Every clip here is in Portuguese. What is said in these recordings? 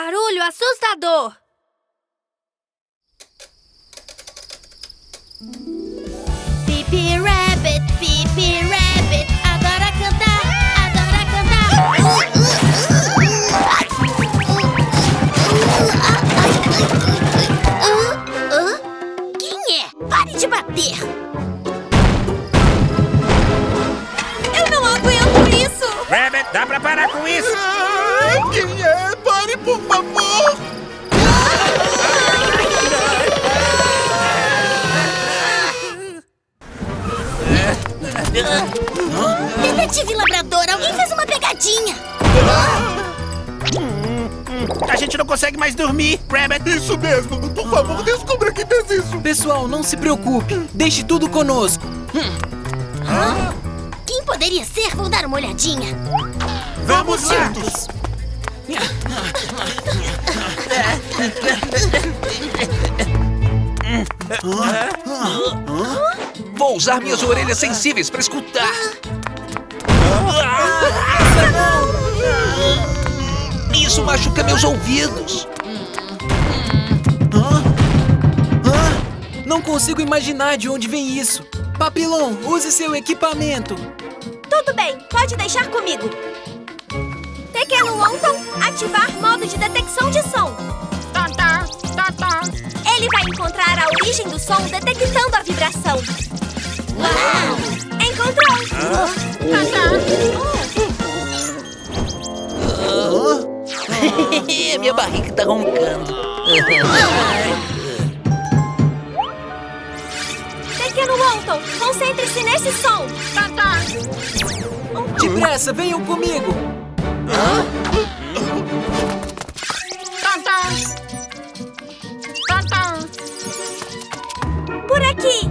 barulho assustador! Pipi Rabbit, adora cantar, adora cantar. Quem é? Pare de bater! Eu não aguento isso! Rabbit, dá pra parar com isso? Quem é? Pare, por favor! Detetive Labrador, alguém fez uma pegadinha! A gente não consegue mais dormir, Rabbit. Isso mesmo! Por favor, descubra quem fez isso! Pessoal, não se preocupe. Deixe tudo conosco. Quem poderia ser? Vou dar uma olhadinha. Vamos juntos! Vou usar minhas orelhas sensíveis para escutar. Isso machuca meus ouvidos. Não consigo imaginar de onde vem isso. Papillon, use seu equipamento. Tudo bem, pode deixar comigo. Pequeno Wonton, ativar modo de detecção de som. Ele vai encontrar a origem do som detectando a vibração. Uau! Encontrou! Minha barriga tá roncando. Pequeno Wonton, concentre-se nesse som. Depressa, venham comigo. Por aqui.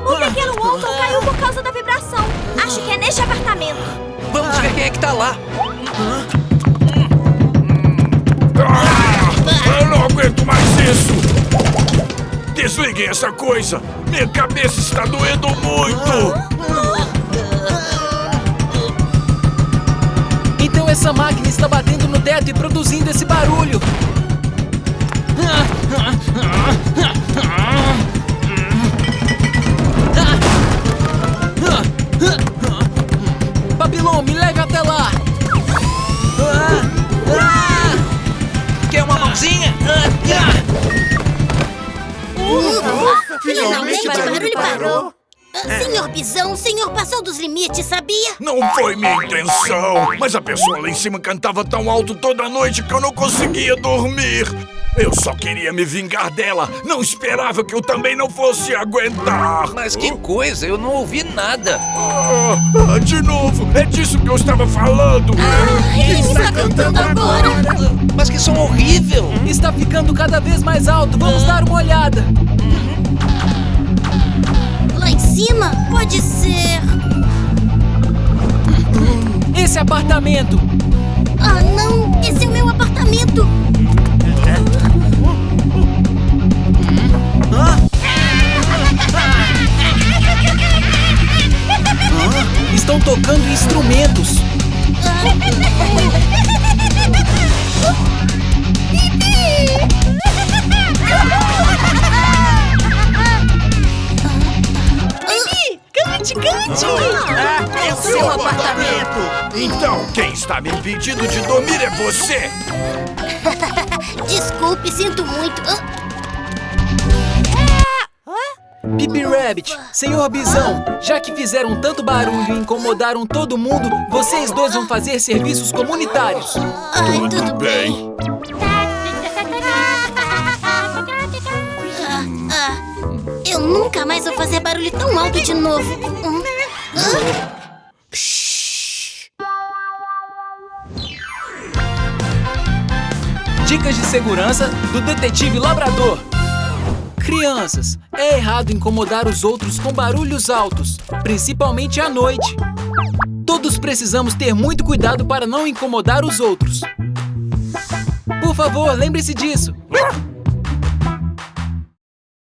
O pequeno Wonton caiu por causa da vibração. Acho que é neste apartamento. Vamos ver quem é que tá lá. Eu não aguento mais isso! Desliguem essa coisa! Minha cabeça está doendo muito! Então essa máquina está batendo no teto e produzindo esse barulho. Papillon, me leve até lá. Quer uma mãozinha? Finalmente o barulho parou. Senhor Bisão, o senhor passou dos limites, sabia? Não foi minha intenção, mas a pessoa lá em cima cantava tão alto toda noite que eu não conseguia dormir. Eu só queria me vingar dela, não esperava que eu também não fosse aguentar. Mas que coisa, eu não ouvi nada. De novo, é disso que eu estava falando. Quem está cantando agora? Mas que som horrível. Está ficando cada vez mais alto. Vamos dar uma olhada. Lá em cima? Pode ser... Esse apartamento. Ah, não! Esse é o meu apartamento! Estão tocando instrumentos. Cante! É o seu apartamento! Então, quem está me impedindo de dormir é você! Desculpe, sinto muito. Pipi Rabbit, Senhor Bisão, já que fizeram tanto barulho e incomodaram todo mundo, vocês dois vão fazer serviços comunitários. Ai, tudo bem. Eu nunca mais vou fazer barulho tão alto de novo. Dicas de segurança do Detetive Labrador. Crianças, é errado incomodar os outros com barulhos altos, principalmente à noite. Todos precisamos ter muito cuidado para não incomodar os outros. Por favor, lembre-se disso.